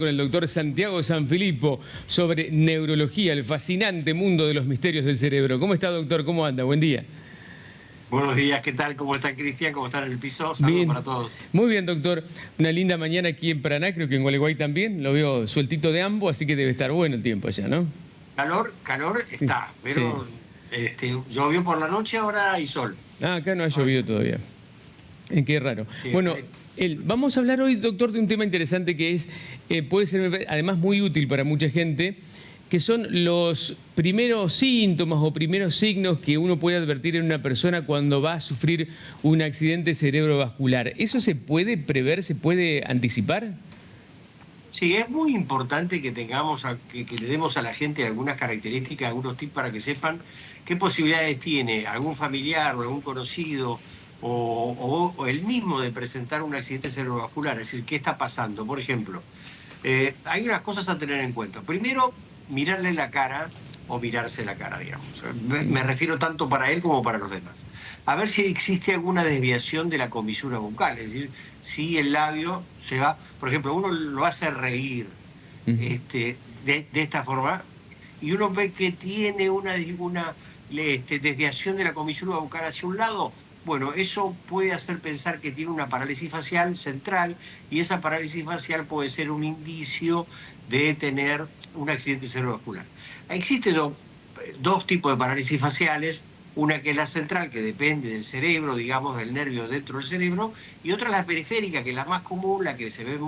Con el doctor Santiago Sanfilippo sobre neurología, el fascinante mundo de los misterios del cerebro. ¿Cómo está, doctor? ¿Cómo anda? Buen día. Buenos días, ¿qué tal? ¿Cómo está Cristian? ¿Cómo están en el piso? Saludos Bien. para todos. Muy bien, doctor. Una linda mañana aquí en Paraná, creo que en Gualeguay también. Lo veo sueltito de ambos, así que debe estar bueno el tiempo ya, ¿no? Calor está, pero Sí. llovió por la noche, ahora hay sol. Ah, acá no ha llovido todavía. Qué raro. Sí, Bueno, vamos a hablar hoy, doctor, de un tema interesante que es, puede ser además muy útil para mucha gente, que son los primeros síntomas o primeros signos que uno puede advertir en una persona cuando va a sufrir un accidente cerebrovascular. ¿Eso se puede prever, se puede anticipar? sí, es muy importante que tengamos, que le demos a la gente algunas características, algunos tips para que sepan qué posibilidades tiene algún familiar o algún conocido o el mismo de presentar un accidente cerebrovascular, es decir, qué está pasando. Por ejemplo, hay unas cosas a tener en cuenta. Primero, mirarle la cara o mirarse la cara, digamos. Me refiero tanto para él como para los demás. A ver si existe alguna desviación de la comisura bucal, es decir, si el labio se va, por ejemplo, uno lo hace reír de esta forma y uno ve que tiene una desviación de la comisura bucal hacia un lado. Bueno, eso puede hacer pensar que tiene una parálisis facial central y esa parálisis facial puede ser un indicio de tener un accidente cerebrovascular. Existen dos tipos de parálisis faciales, una que es la central, que depende del cerebro, digamos, del nervio dentro del cerebro, y otra la periférica, que es la más común, la que se ve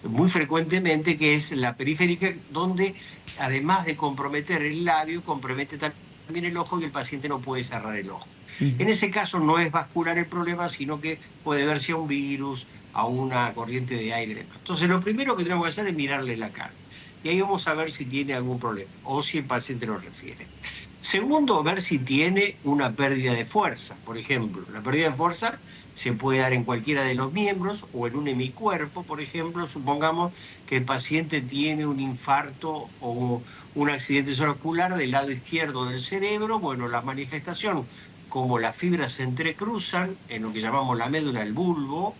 muy frecuentemente, que es la periférica, donde además de comprometer el labio, compromete también el ojo y el paciente no puede cerrar el ojo. En ese caso no es vascular el problema, sino que puede verse a un virus, a una corriente de aire y demás. Entonces lo primero que tenemos que hacer es mirarle la cara. Y ahí vamos a ver si tiene algún problema o si el paciente lo refiere. Segundo, ver si tiene una pérdida de fuerza. Por ejemplo, la pérdida de fuerza se puede dar en cualquiera de los miembros o en un hemicuerpo, por ejemplo. Supongamos que el paciente tiene un infarto o un accidente cerebrovascular del lado izquierdo del cerebro. Bueno, la manifestación, como las fibras se entrecruzan en lo que llamamos la médula, el bulbo,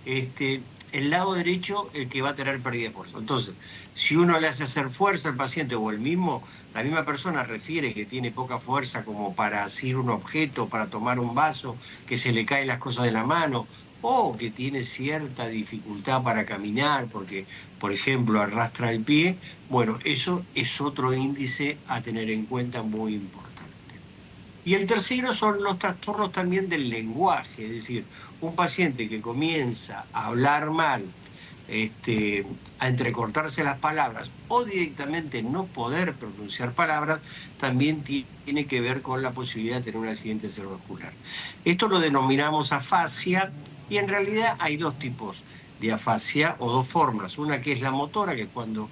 el lado derecho el que va a tener pérdida de fuerza. Entonces, si uno le hace hacer fuerza al paciente o la misma persona refiere que tiene poca fuerza como para asir un objeto, para tomar un vaso, que se le caen las cosas de la mano, o que tiene cierta dificultad para caminar porque, por ejemplo, arrastra el pie, bueno, eso es otro índice a tener en cuenta muy importante. Y el tercero son los trastornos también del lenguaje, es decir, un paciente que comienza a hablar mal, a entrecortarse las palabras o directamente no poder pronunciar palabras, también tiene que ver con la posibilidad de tener un accidente cerebrovascular. Esto lo denominamos afasia y en realidad hay dos tipos de afasia o dos formas. Una que es la motora, que es cuando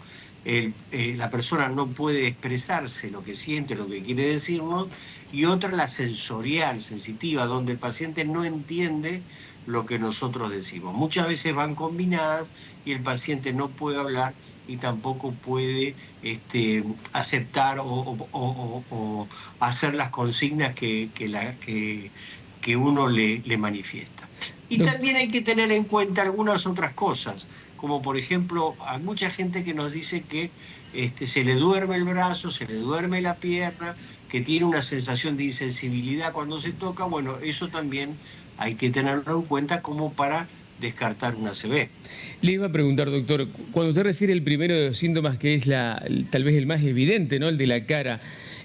la persona no puede expresarse lo que siente, lo que quiere decirnos, y otra la sensorial, sensitiva, donde el paciente no entiende lo que nosotros decimos. Muchas veces van combinadas y el paciente no puede hablar y tampoco puede aceptar o hacer las consignas que uno le manifiesta. Y también hay que tener en cuenta algunas otras cosas, como por ejemplo, hay mucha gente que nos dice que se le duerme el brazo, se le duerme la pierna, que tiene una sensación de insensibilidad cuando se toca. Bueno, eso también hay que tenerlo en cuenta como para descartar una ACV. Le iba a preguntar, doctor, cuando usted refiere el primero de los síntomas, que es tal vez el más evidente, ¿no? El de la cara,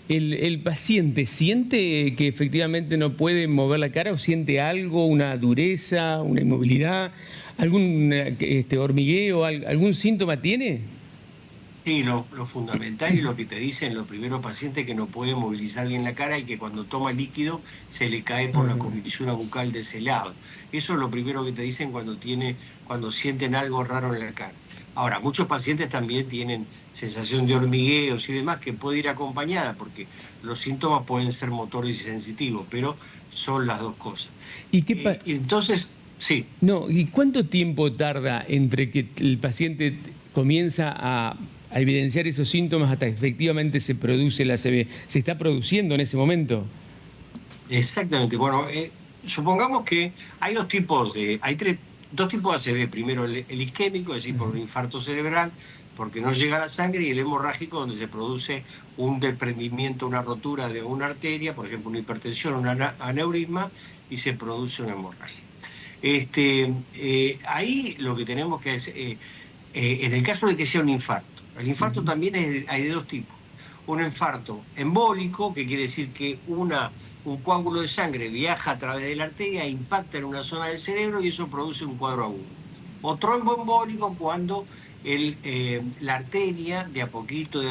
¿el paciente siente que efectivamente no puede mover la cara o siente algo, una dureza, una inmovilidad, algún hormigueo, algún síntoma tiene? Sí, lo fundamental y lo que te dicen los primeros pacientes que no puede movilizar bien la cara y que cuando toma líquido se le cae por la comisura bucal de ese lado. Eso es lo primero que te dicen cuando sienten algo raro en la cara. Ahora, muchos pacientes también tienen sensación de hormigueos y demás que puede ir acompañada porque los síntomas pueden ser motores y sensitivos, pero son las dos cosas. ¿Y qué entonces, sí. No, ¿y cuánto tiempo tarda entre que el paciente comienza a evidenciar esos síntomas hasta que efectivamente se produce la ACV? ¿Se está produciendo en ese momento? Exactamente. Bueno, supongamos que hay dos tipos hay dos tipos de ACV. Primero el isquémico, es decir, por un infarto cerebral, porque no llega a la sangre, y el hemorrágico, donde se produce un desprendimiento, una rotura de una arteria, por ejemplo, una hipertensión, un aneurisma, y se produce una hemorragia. Ahí lo que tenemos que hacer, en el caso de que sea un infarto, el infarto también hay de dos tipos. Un infarto embólico, que quiere decir que un coágulo de sangre viaja a través de la arteria, impacta en una zona del cerebro y eso produce un cuadro agudo. O tromboembólico, cuando la arteria de a poquito,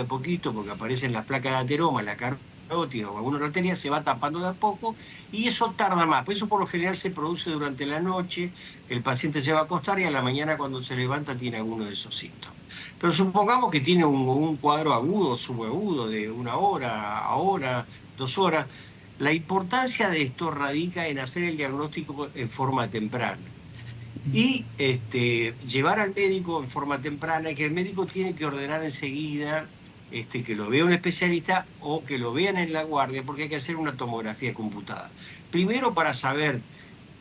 porque aparecen las placas de ateroma, la carótida o alguna arteria, se va tapando de a poco y eso tarda más. Por eso por lo general se produce durante la noche, el paciente se va a acostar y a la mañana cuando se levanta tiene alguno de esos síntomas. Pero supongamos que tiene un cuadro agudo, subagudo, de 1 hora, 2 horas. La importancia de esto radica en hacer el diagnóstico en forma temprana. Y llevar al médico en forma temprana, y que el médico tiene que ordenar enseguida que lo vea un especialista o que lo vean en la guardia, porque hay que hacer una tomografía computada. Primero, para saber,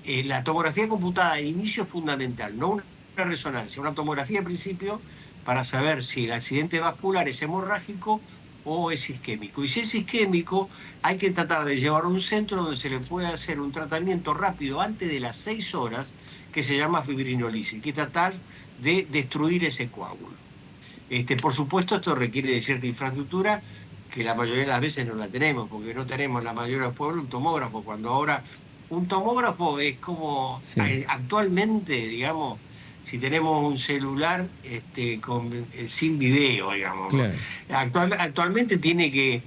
la tomografía computada al inicio es fundamental, no una resonancia, una tomografía al principio, para saber si el accidente vascular es hemorrágico o es isquémico. Y si es isquémico, hay que tratar de llevarlo a un centro donde se le pueda hacer un tratamiento rápido antes de las 6 horas, que se llama fibrinolisis, que es tratar de destruir ese coágulo. Por supuesto, esto requiere de cierta infraestructura que la mayoría de las veces no la tenemos, porque no tenemos la mayoría de los pueblos un tomógrafo, cuando ahora un tomógrafo es como, sí, actualmente, digamos, si tenemos un celular sin video, digamos. Claro. Actualmente tiene que,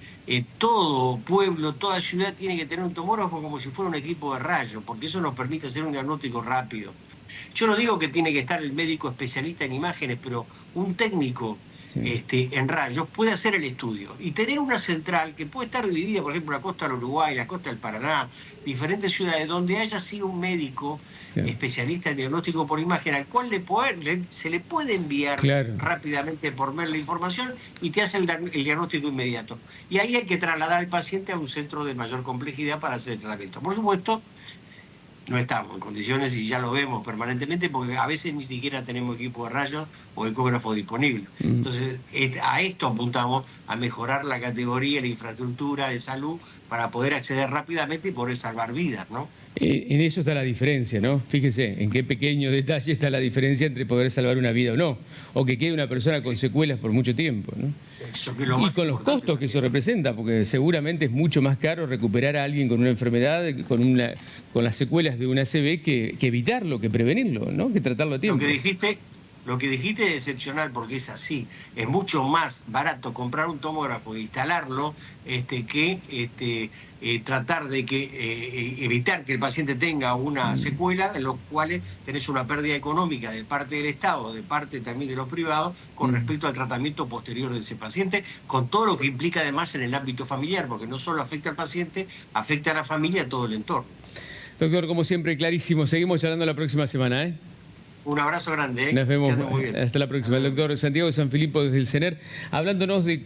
todo pueblo, toda ciudad tiene que tener un tomógrafo como si fuera un equipo de rayos, porque eso nos permite hacer un diagnóstico rápido. Yo no digo que tiene que estar el médico especialista en imágenes, pero un técnico, sí, en rayos puede hacer el estudio y tener una central que puede estar dividida, por ejemplo, la costa del Uruguay, la costa del Paraná, diferentes ciudades donde haya sido un médico, claro, especialista en diagnóstico por imagen, al cual se le puede enviar, claro, rápidamente por mail la información y te hace el diagnóstico inmediato. Y ahí hay que trasladar al paciente a un centro de mayor complejidad para hacer el tratamiento. Por supuesto, no estamos en condiciones, y ya lo vemos permanentemente, porque a veces ni siquiera tenemos equipo de rayos o ecógrafo disponible. Entonces, a esto apuntamos, a mejorar la categoría, la infraestructura de salud, para poder acceder rápidamente y poder salvar vidas, ¿no? En eso está la diferencia, ¿no? Fíjese en qué pequeño detalle está la diferencia entre poder salvar una vida o no, o que quede una persona con secuelas por mucho tiempo, ¿no? Y con los costos que eso representa, porque seguramente es mucho más caro recuperar a alguien con una enfermedad, con las secuelas de una ACV, que evitarlo, que prevenirlo, ¿no? Que tratarlo a tiempo. Lo que dijiste es excepcional, porque es así. Es mucho más barato comprar un tomógrafo e instalarlo que tratar de evitar que el paciente tenga una secuela, en los cuales tenés una pérdida económica de parte del Estado, de parte también de los privados, con respecto al tratamiento posterior de ese paciente, con todo lo que implica además en el ámbito familiar, porque no solo afecta al paciente, afecta a la familia y a todo el entorno. Doctor, como siempre, clarísimo. Seguimos charlando la próxima semana, ¿eh? Un abrazo grande. Nos vemos. Hasta la próxima. El doctor Santiago Sanfilippo desde el CENER, hablándonos de